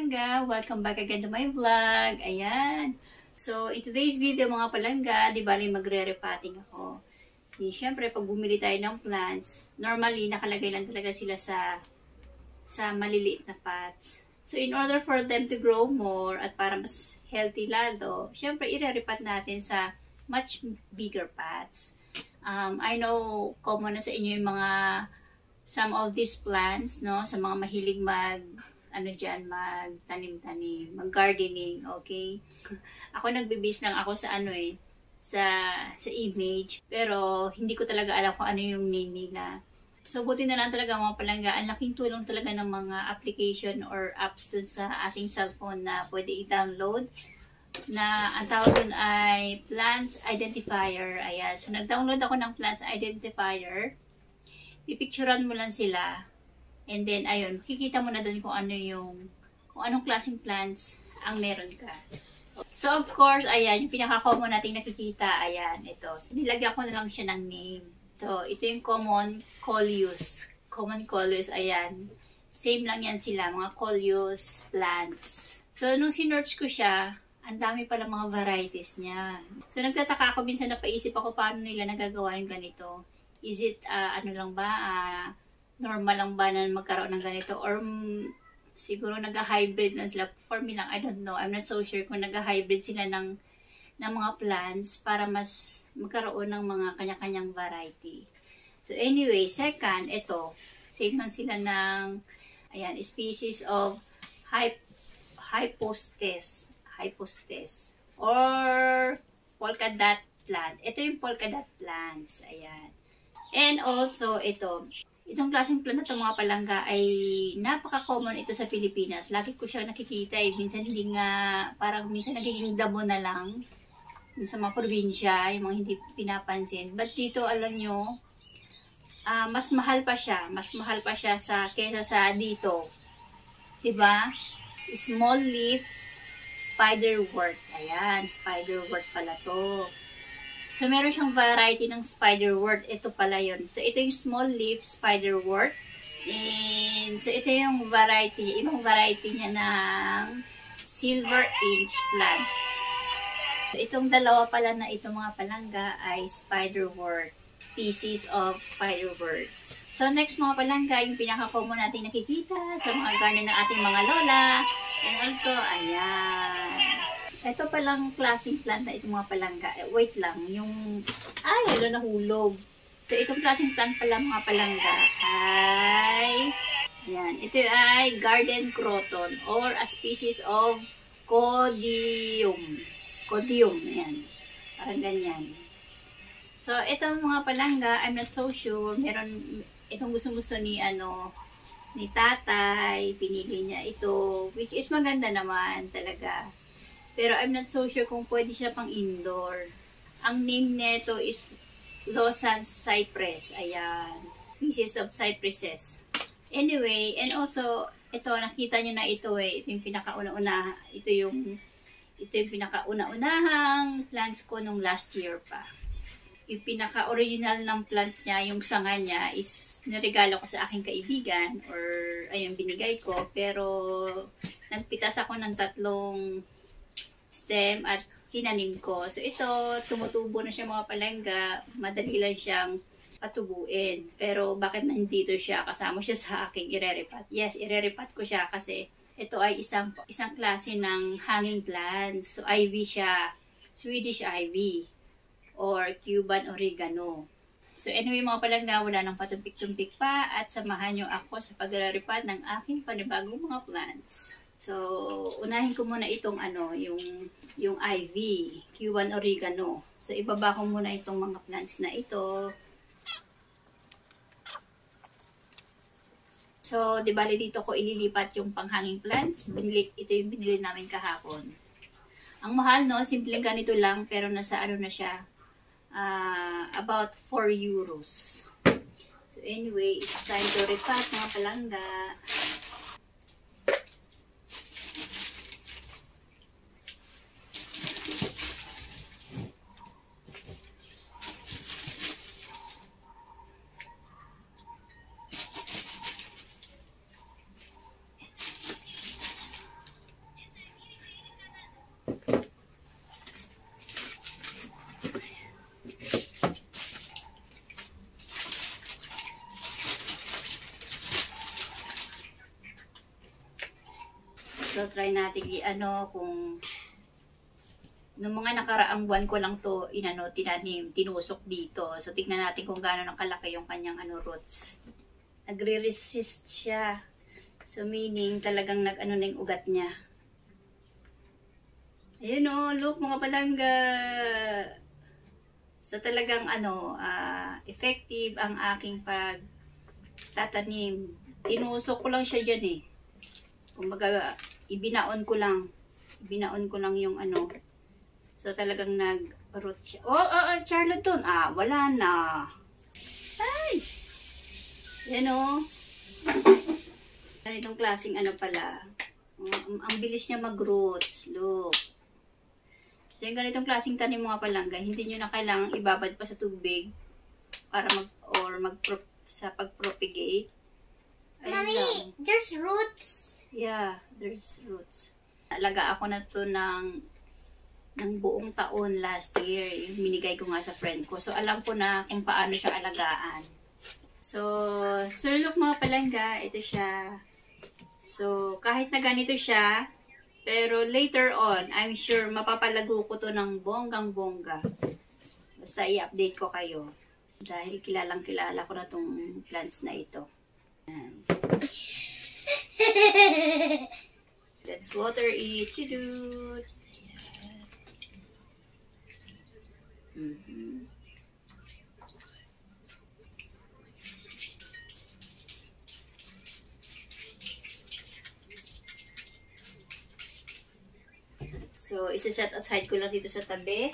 palangga! Welcome back again to my vlog. Ayan. So, in today's video mga palangga, di bali magre-repotting ako. Siyempre, pag bumili tayo ng plants, normally nakalagay lang talaga sila sa maliliit na pots. So, in order for them to grow more at para mas healthy lalo, siyempre, ire-repot natin sa much bigger pots. I know, common na sa inyo yung mga some of these plants, no? Sa mga mahilig magtanim-tanim, mag-gardening, okay? Ako nagbibase lang ako sa sa image, pero hindi ko talaga alam kung ano yung name nila. So, buti na lang talaga mga palangga, ang laking tulong talaga ng mga application or apps dun sa ating cellphone na pwede i-download, na ang tawag dun ay Plants Identifier. Ayan. So, nag-download ako ng Plants Identifier. Pipicturean mo lang sila. And then, ayun, makikita mo na dun kung anong klaseng plants ang meron ka. So, of course, ayan, yung pinaka-common nating nakikita, ayan, ito. So, nilagyan ko na lang siya ng name. So, ito yung common coleus. Common coleus, ayan. Same lang yan sila, mga coleus plants. So, nung sinearch ko siya, ang dami pala mga varieties niya. So, nagtataka ako, minsan napaisip ako paano nila nagagawa yung ganito. Is it, normal lang ba na magkaroon ng ganito? Or siguro nag-hybrid lang sila. For me lang, I don't know. I'm not so sure kung nag-hybrid sila ng mga plants para mas magkaroon ng mga kanya-kanyang variety. So anyway, second, ito. Same lang sila ng ayan, species of Hypostes or polka dot plant. Ito yung polka dot plants. Ayan. And also, itong klaseng plant na ito mga palangga ay napaka-common ito sa Pilipinas. Lagi ko siya nakikita minsan hindi nga, parang minsan nagiging damo na lang sa mga probinsya, yung mga hindi pinapansin. But dito, alam nyo, mas mahal pa siya. Mas mahal pa siya kesa sa dito. Diba? Small leaf spiderwort. Ayan, spiderwort pala to. So, meron siyang variety ng spiderwort. Ito pala yun. So, ito yung small leaf spiderwort. And, so, ito yung variety. Ibang variety niya ng silver inch plant. So, itong dalawa pala na itong mga palangga ay spiderwort. Species of spiderworts. So, next mga palangga, yung pinaka-common natin nakikita sa mga garden ng ating mga lola. And also, ayan. Ito palang klaseng plant na itong mga palangga. Wait lang, wala nahulog. So, itong klaseng plant pala mga palangga ay, yan, ito ay garden croton or a species of codium. Codium, yan. Parang ganyan. So, itong mga palangga, I'm not so sure. Meron, itong gusto ni tatay, pinili niya ito, which is maganda naman talaga. Pero I'm not so sure kung pwede siya pang indoor. Ang name nito is Lausanne cypress. Ayan. Species of cypresses. Anyway, and also, ito, nakita nyo na ito Ito yung pinakauna-una. Ito yung pinakauna-unahang plants ko nung last year pa. Yung pinaka-original ng plant niya, yung sanga niya, is niregalo ko sa aking kaibigan or ayun, binigay ko. Pero, nagpitas ako ng 3 stem at tinanim ko. So, ito, tumutubo na siya mga palangga. Madali lang siyang patubuin. Pero, bakit nandito siya? Kasama siya sa aking ire-repot. Yes, ire-repot ko siya kasi ito ay isang klase ng hanging plants. So, ivy siya. Swedish ivy or Cuban oregano. So, anyway mga palangga, wala nang patumpik-tumpik pa at samahan nyo ako sa pag-repot ng aking panibagong mga plants. So, unahin ko muna itong yung ivy, Cuban oregano. So, ibaba ko muna itong mga plants na ito. So, di bali dito ko ililipat yung panghanging plants. Ito yung binili namin kahapon. Ang mahal, no? Simpleng ganito lang, pero nasa na siya, about 4 euros. So, anyway, it's time to repot mga palangga. So, try natin i-ano kung nung mga nakaraang buwan ko lang to tinanim, tinusok dito. So, tignan natin kung gaano nang kalaki yung kanyang roots. Nagre-resist siya. So, meaning talagang na yung ugat niya. Ayun look mga palangga. So, talagang effective ang aking pagtatanim. Tinusok ko lang siya dyan Kumbaga, ibinaon ko lang yung So, talagang nag-root siya. Charlotte dun. Wala na. Ay! Yan Ganitong klaseng pala. Ang bilis niya mag-roots. Look. So, yung ganitong klaseng tanim mga palangga, hindi nyo na kailangang ibabad pa sa tubig para sa pag-propagate. Mommy, there's roots. Yeah, there's roots. Alaga ako na to ng buong taon last year. Yung binigay ko nga sa friend ko. So, alam ko na kung paano siya alagaan. So look mga palangga, ito siya. So, kahit na ganito siya, pero later on, I'm sure mapapalago ko to ng bonggang-bongga. Basta i-update ko kayo. Dahil kilalang-kilala ko na tong plants na ito. Let's water it. Chudut. So, isa-set aside ko lang dito sa tabi.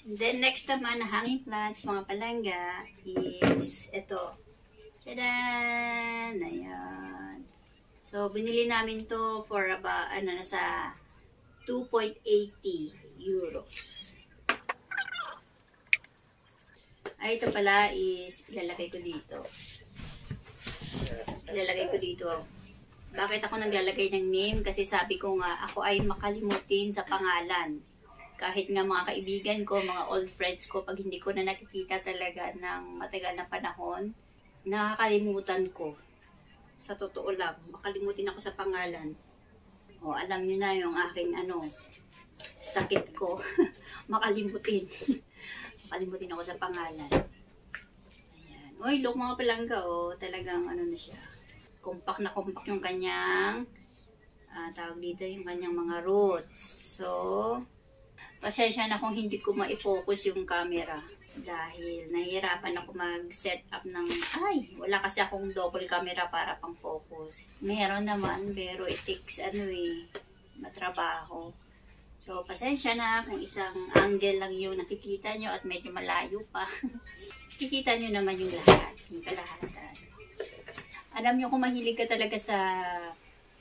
And then, next naman na hanging plants, mga palangga, is ito. Tadaan! Ayan. So, binili namin to for about, nasa 2.80 euros. Ito pala is, ilalagay ko dito. Bakit ako naglalagay ng name? Kasi sabi ko nga, ako ay makalimutin sa pangalan. Kahit nga mga kaibigan ko, mga old friends ko, pag hindi ko na nakikita talaga ng matagal na panahon, nakakalimutan ko. Sa totoo lang, makalimutin ako sa pangalan. Alam nyo na yung aking sakit ko. Makalimutin. Makalimutin ako sa pangalan. Ayan. Look mga palangga, talagang na siya. Compact na compact yung kanyang, tawag dito yung kanyang mga roots. So, pasensya na kung hindi ko ma-focus yung camera. Dahil nahihirapan ako mag-set up ng, wala kasi akong double camera para pang focus. Meron naman, pero it takes, matrabaho. So, pasensya na kung isang angle lang yung nakikita nyo at medyo malayo pa. Kikita nyo naman yung lahat, yung kalahatan. Alam nyo kung mahilig ka talaga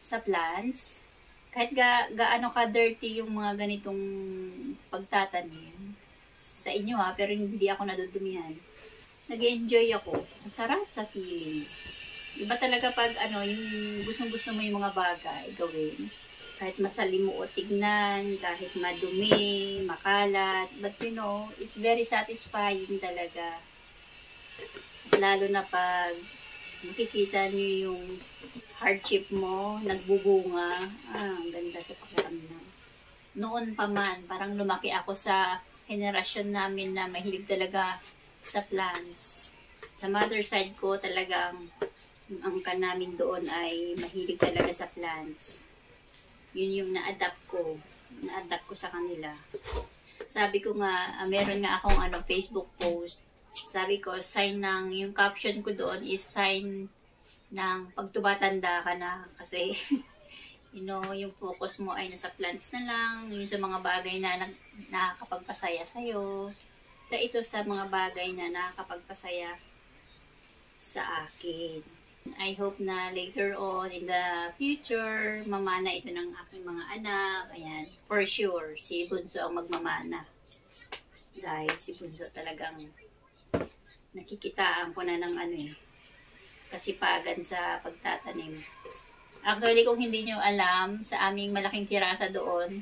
sa plants, kahit gaano ka dirty yung mga ganitong pagtatanim, sa inyo pero hindi ako nadudumihan. Nag-enjoy ako. Masarap sa feeling. Iba talaga pag yung gustong-gusto mo yung mga bagay gawin. Kahit masalimuot tignan, kahit madumi, makalat, but it's very satisfying talaga. Lalo na pag makikita nyo yung hardship mo, nagbubunga. Ang ganda sa pakiramdam. Noon pa man, parang lumaki ako sa henerasyon namin na mahilig talaga sa plants. Sa mother side ko, talagang ang namin doon ay mahilig talaga sa plants. Yun yung na-adapt ko. Na-adapt ko sa kanila. Sabi ko nga, meron nga akong Facebook post. Sabi ko, yung caption ko doon is sign ng pag tumatanda ka na. Kasi, yung focus mo ay nasa plants na lang, yung sa mga bagay na nakakapagpasaya sa'yo. Ito sa mga bagay na nakakapagpasaya sa akin. I hope na later on in the future, mamana ito ng aking mga anak. Ayan, for sure, si Bunso ang magmamana. Dahil si Bunso talagang nakikitaan ko na ng kasipagan sa pagtatanim. Actually, kung hindi nyo alam, sa aming malaking tirasa doon,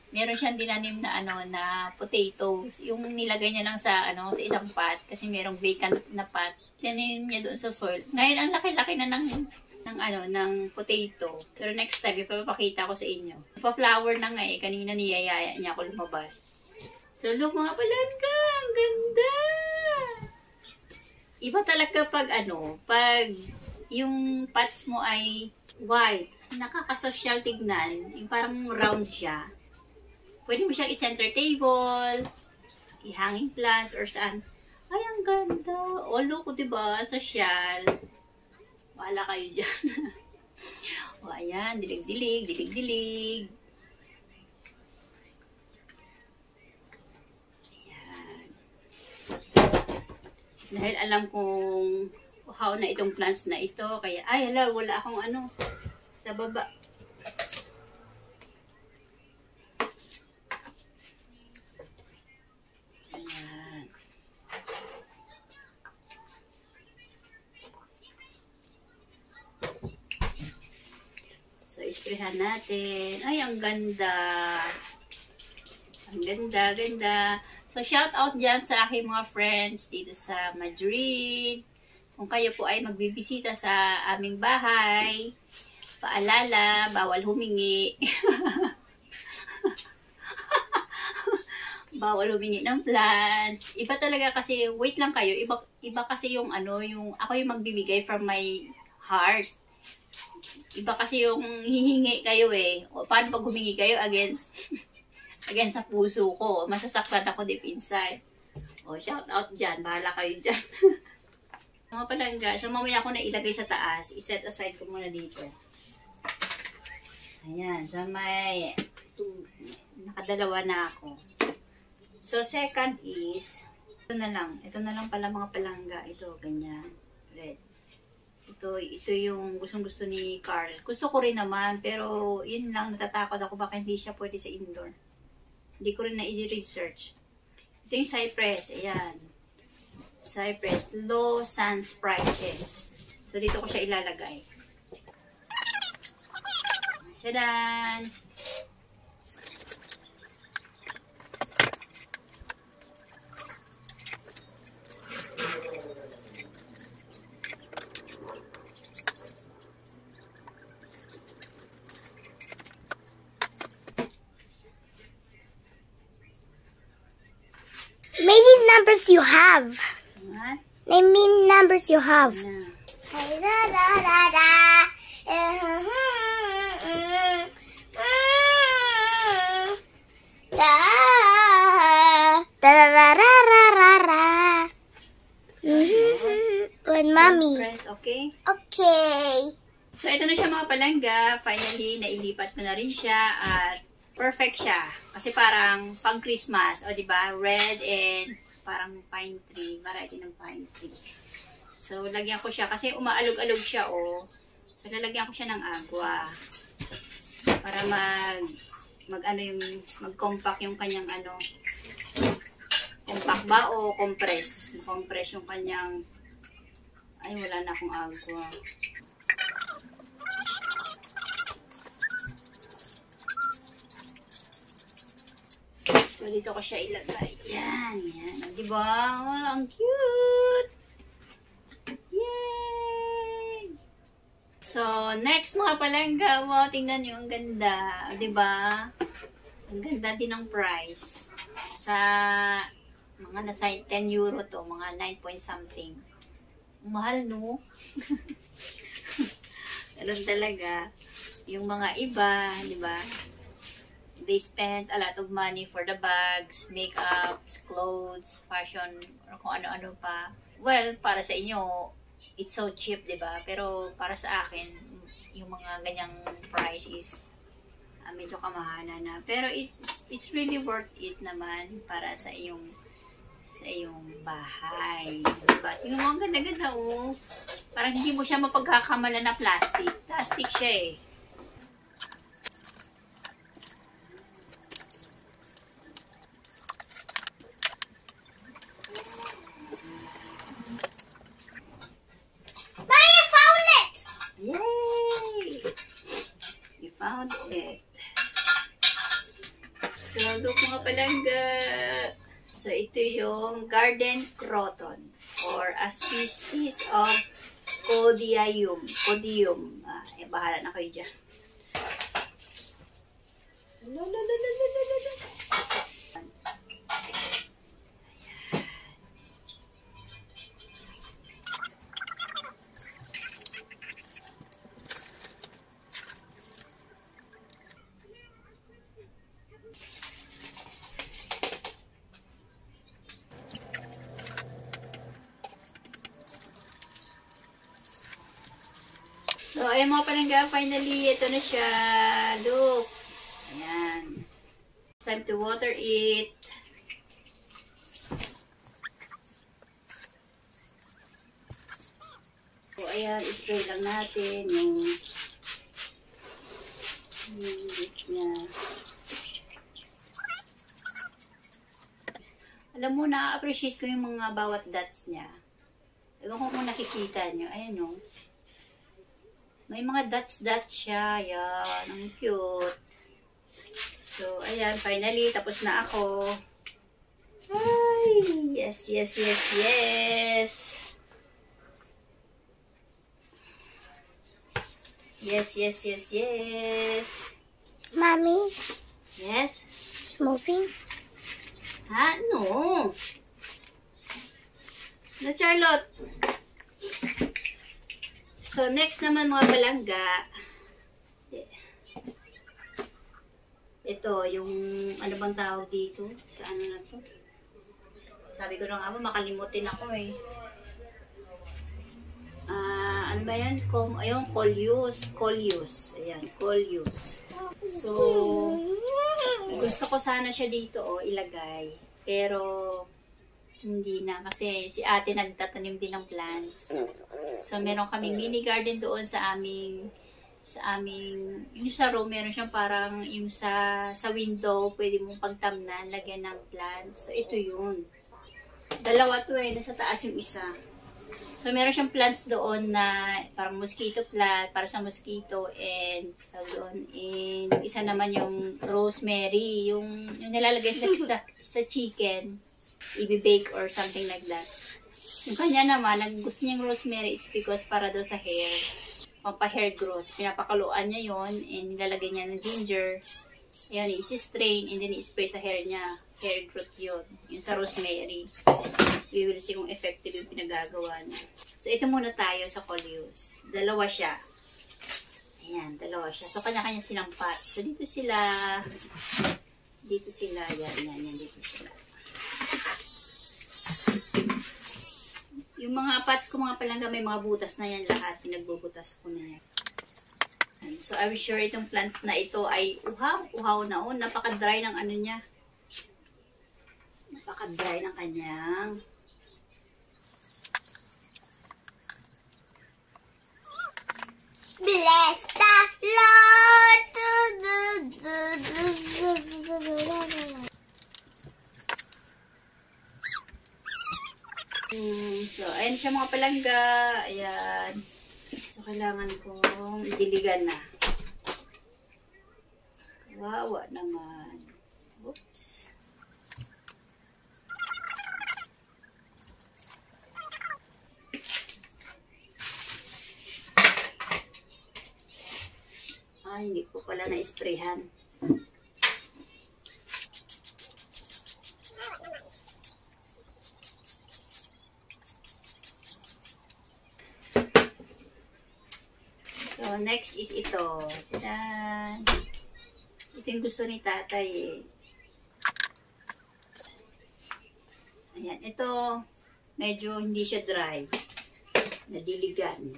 meron siyang dinanim na na potatoes. Yung nilagay niya lang sa sa isang pot kasi merong vacant na pot. Tinanim niya doon sa soil. Ngayon ang laki-laki na ng ng potato. Pero next time, ipapakita ko sa inyo. Pa-flower na nga eh. Kanina niyayaya niya ako lumabas. So, look mga palangga. Ang ganda! Iba talaga pag pag yung pots mo ay white. Nakakasosyal tignan. Yung parang round siya. Pwede mo siyang i-center table, i-hanging plants, or saan. Ay, ang ganda. O, look, diba? Sosyal. Wala kayo dyan. O, ayan. Dilig-dilig, dilig-dilig. Ayan. Dahil alam kong how na itong plants na ito. Kaya, ay, hala, wala akong sa baba. Ayan. So, isprehan natin. Ay, ang ganda. Ang ganda, ganda. So, shout out dyan sa aking mga friends dito sa Madrid. Kung kayo po ay magbibisita sa aming bahay, paalala, bawal humingi. Bawal humingi ng plants. Iba talaga kasi, wait lang kayo, iba kasi yung ako yung magbibigay from my heart. Iba kasi yung hihingi kayo eh. O, paano pag humingi kayo against sa puso ko? Masasaktan ako deep inside. O, shout out dyan. Bahala kayo dyan. Mga palangga. So, mamaya ko na ilagay sa taas. I-set aside ko muna dito. Ayan. So, nakadalawa na ako. So, second is, ito na lang. Ito na lang pala mga palangga. Ito, ganyan. Red. Ito yung gustong-gusto ni Carl. Gusto ko rin naman, pero yun lang, natatakot ako baka hindi siya pwede sa indoor. Hindi ko rin na-research. Ito yung cypress. Ayan. Cypress. Low sans prices. So, dito ko siya ilalagay. Tadaan! Numbers you have. What? Name me numbers you have. Yeah. Hey, da, da, da, da. Da, da, da, da, ra, ra, ra, ra. With mommy. Press, okay? Okay. So, ito na siya mga palangga. Finally, nailipat ko na rin siya at perfect siya. Kasi parang pang Christmas. O, diba? Red and parang pine tree, variety ng pine tree. So, lagyan ko siya, kasi umaalog-alog siya, oh. So, lalagyan ko siya ng agua. Para mag-compact yung kanyang, compact ba o compress? Compress yung kanyang, ay, wala na akong agua. So, dito ko siya ilagay. Yan, yan. Diba? Oh, ang cute! Yay! So, next mga palangga. Wow, tingnan nyo. Ang ganda. Diba? Ang ganda din ng price. Sa mga nasa 10 euro to. Mga 9 point something. Mahal, no? Ganun talaga. Yung mga iba, diba? They spent a lot of money for the bags, makeups, clothes, fashion, or kung ano-ano pa. Well, para sa inyo, it's so cheap, diba? Pero para sa akin, yung mga ganyang price is medyo kamahalan na. Pero it's really worth it naman para sa iyong bahay. Diba? Tingnan mo, ang ganda-ganda, oh. Parang hindi mo siya mapagkakamalan na plastic. Plastic siya eh. Found it. So, look mga palangga. So, ito yung garden croton or a species of Codium. Codium. Bahala na kayo dyan. So, ayan mga palangga, finally, ito na siya. Look. Ayan. It's time to water it. So, ayan, spray lang natin yung lips niya. Alam mo, na-appreciate ko yung mga bawat dots niya. Ewan ko kung nakikita nyo. Ayan o. May mga dots-dots siya. Ayan. Ang cute. So, ayan. Finally, tapos na ako. Ay! Yes, yes, yes, yes! Yes, yes, yes, yes! Mommy, Yes? it's moving. Ha? No! No, Charlotte! So, next naman mga palangga, ito, yung, ano bang tawag dito? Sa ano na to? Sabi ko na nga ba, makalimutin ako eh. Ano ba yan? Ayun, Coleus. Coleus. Ayan, Coleus. So, gusto ko sana siya dito, ilagay. Pero, hindi na. Kasi si ate nagtatanim din ng plants. So, meron kaming mini garden doon sa aming, yung sa room, meron siyang parang, yung sa window, pwede mong pagtamnan, lagyan ng plants. So, ito yun. Dalawa to nasa taas yung isa. So, meron siyang plants doon na parang mosquito plant, para sa mosquito, and doon, and isa naman yung rosemary, yung nilalagay sa chicken, i-bake or something like that. Yung kanya naman, gusto niyang rosemary is because para daw sa hair, pampa-hair growth. Pinapakaluan niya yon and nilalagay niya ng ginger. Ayan, isi-strain and then i-spray sa hair niya. Hair growth yun. Yung sa rosemary. We will see kung effective yung pinagagawa niya. So, ito muna tayo sa Coleus. Dalawa siya. Ayan, dalawa siya. So, kanya-kanya silang pot. So, dito sila. Yan, dito sila. Yung mga pots ko mga palangga, may mga butas na yan lahat. Pinagbubutas ko na yan. So, I'm sure itong plant na ito ay uhaw na. Napaka-dry ng ano niya. Napaka-dry ng kanyang. Bless the Lord. So, ayan siya mga palangga. Ayan. So, kailangan kong diligan na. Kawawa naman. Oops. Hindi ko pala na-sprayhan. So, next is ito. Sidan. Ito yung gusto ni tatay eh. Ayan. Ito, medyo hindi siya dry. Nadiligan.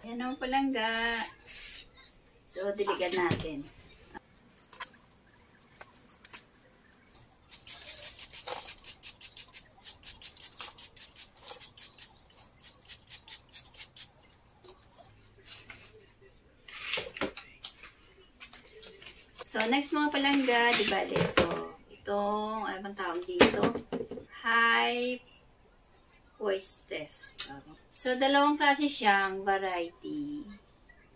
Ayan ang palangga. So, diligan natin. So, next mga palangga, diba ito? Itong, ano bang tawag dito? High Oysters. So, dalawang klase siyang variety.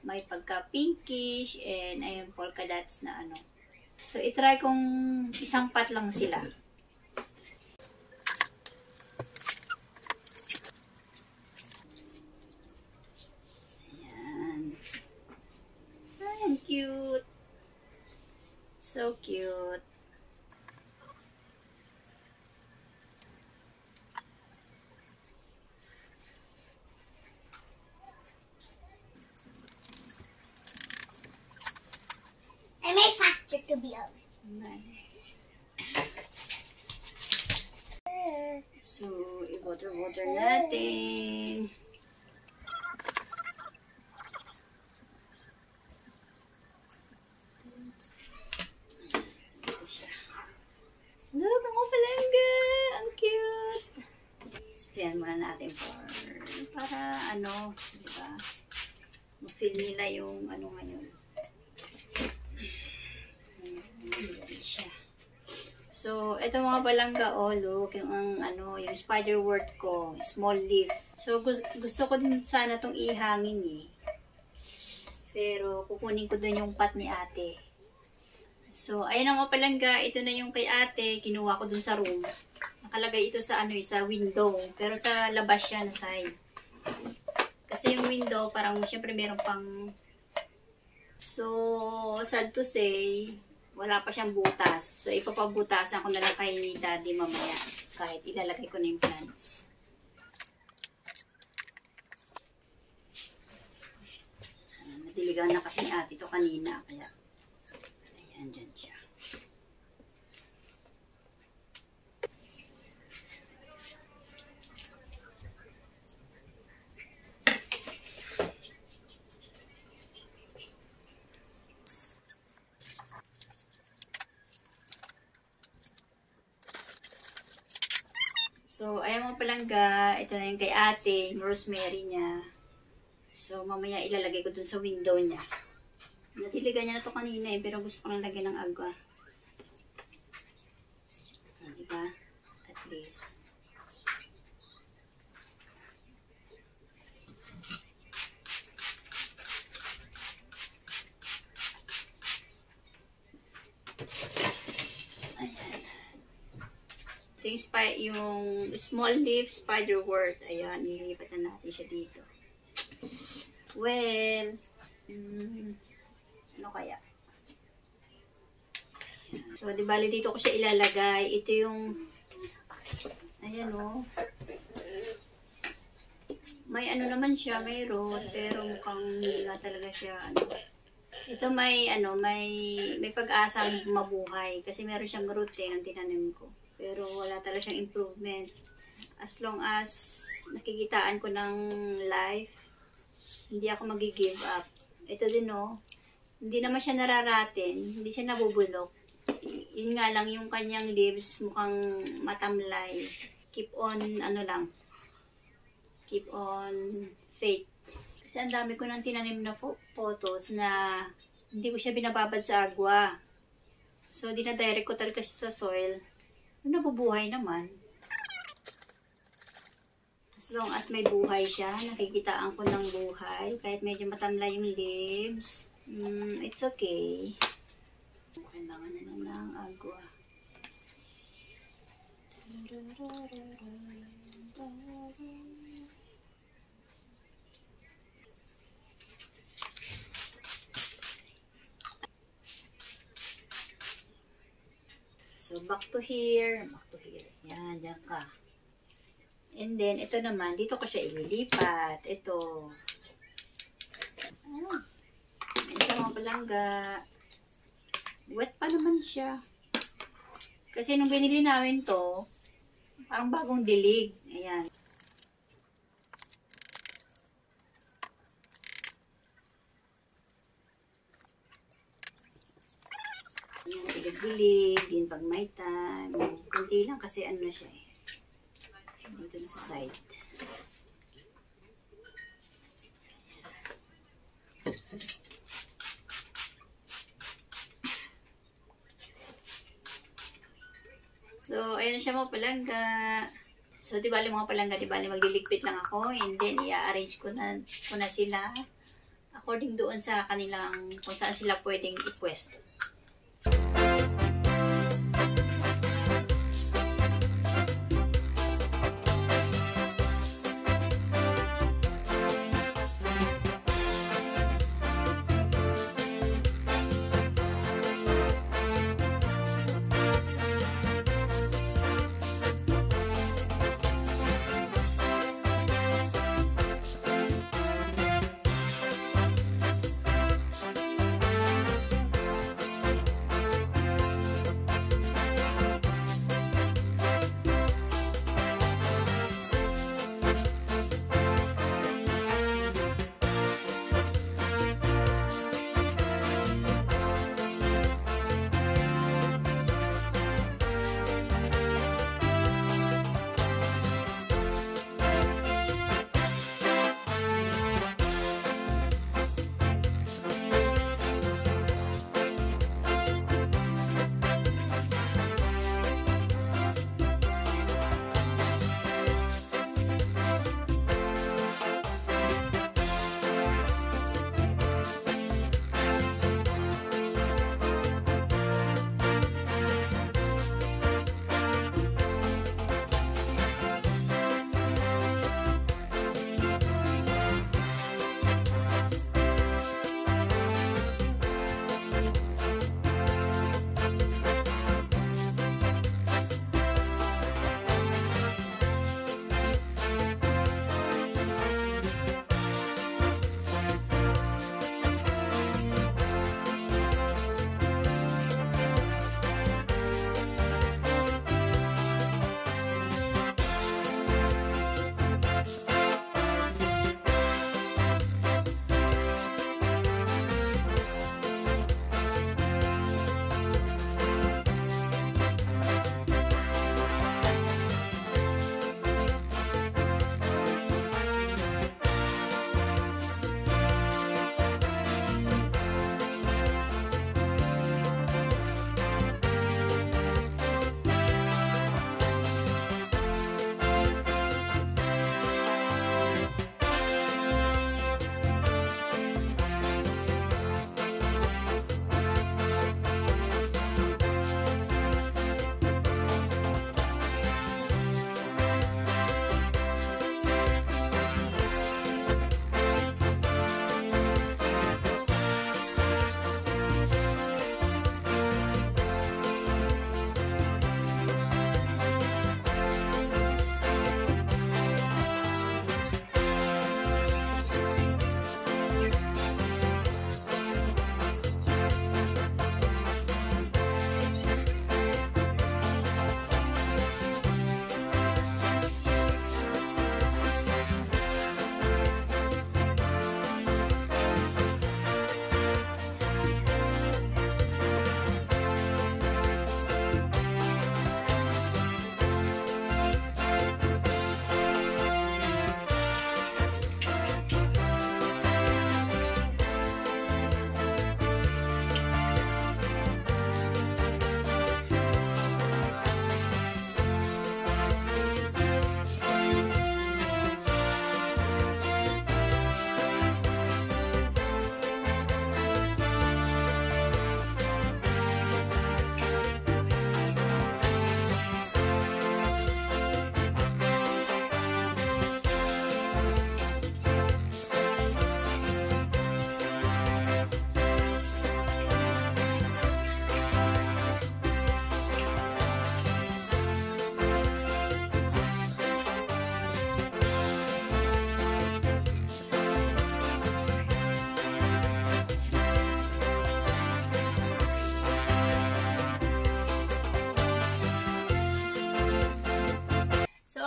May pagka pinkish and ayun, polka dots na ano. So, itry kong isang pot lang sila. Ayan. Ay, ang cute. So cute. I made faster to be over. So, i-water natin. Ito siya. Look, mga palengga! Ang cute! Sprayan muna natin para ano, di ba? Ma-feel nila yung ano ngayon. Ayan siya. So, ito mga palangga, oh, look, yung yung spider wort ko, small leaf. So, gusto ko din sana itong ihangin eh. Pero, kukunin ko dun yung pot ni ate. So, ayun ang mga palangga, ito na yung kay ate, kinuha ko dun sa room. Nakalagay ito sa sa window, pero sa labas siya na side. Kasi yung window, parang syempre meron pang... So, sad to say, wala pa siyang butas. So, ipapabutasan ko na lang kay daddy mamaya. Kahit ilalagay ko na yung plants. Nadiligan na kasi ni ate ito kanina. Kaya, ayan, dyan siya. So, ayan mga palangga, ito na yung kay ate, yung rosemary niya. So, mamaya ilalagay ko dun sa window niya. Natiligan niya na to kanina pero gusto ko lang lagyan ng agwa. Diba? At least. Ayan. Ito yung small leaf spider wort. Ayan, nilipat na natin siya dito. Well, ano kaya? Ayan. So, di bali dito ko siya ilalagay. Ito yung, ayan o. May ano naman siya, may root, pero mukhang hindi nga talaga siya, Ito may pag-asang mabuhay. Kasi meron siyang root ang tinanim ko. Pero wala talaga siyang improvement. As long as nakikitaan ko ng life, hindi ako mag-give up. Ito din hindi naman siya nararatin, hindi siya nabubulok. Yun nga lang, yung kanyang leaves mukhang matamlay. Keep on, keep on faith. Kasi ang dami ko nang tinanim na photos na hindi ko siya binababad sa agwa. So, dinadirect ko talaga siya sa soil. Nabubuhay naman. As long as may buhay siya, nakikitaan ko ng buhay. Kahit medyo matamlay yung leaves, it's okay. Kailangan na ng agwa. So, back to here. Yan, dyan ka. And then, ito naman, dito ko siya ililipat. Ito. Ito mga palangga. Wet pa naman siya. Kasi nung binili namin to, parang bagong dilig. Ayan. Dilig-dilig, din pag may time. Kunti lang kasi ano siya eh. Dito na sa side. So, ayun siya mga palangga. So, di bali mga palangga, di bali magliligpit lang ako. And then, i-arrange ko na sila according doon sa kanilang, kung saan sila pwedeng ipwesto.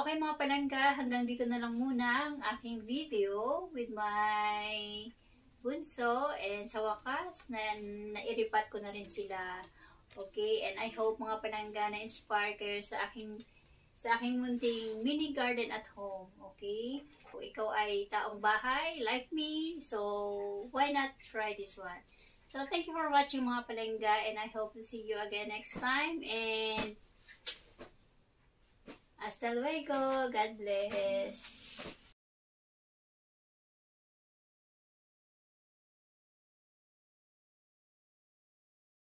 Okay mga palangga, hanggang dito na lang muna ang aking video with my bunso. And sa wakas, nairipat ko na rin sila. Okay, and I hope mga palangga na-inspire kayo sa aking munting mini garden at home. Okay? Kung ikaw ay taong bahay, like me, so why not try this one? So, thank you for watching mga palangga, and I hope to see you again next time. And hasta luego. God bless.